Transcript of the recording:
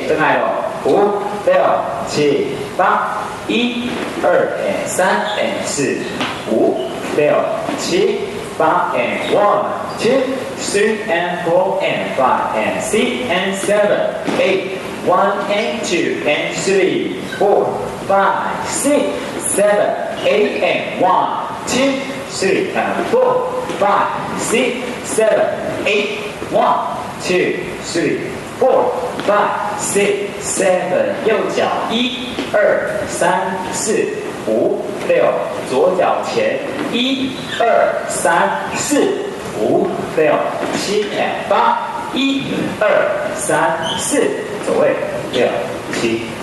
真爱了，5、6、7、8，1、2 and 3 and 4、5、6、7、8 and 1、2、3 and 4 and 5 and 6 and 7、8、1 and 2 and 3、4、5、6、7、8 and 1、2、3 and 4、5、6、7、8、1、2、3、4、5、6、7，右脚1、2、3、4、5、6，左脚前1、2、3、4、5、6、7 and 8，1、2、3、4，走位6、7。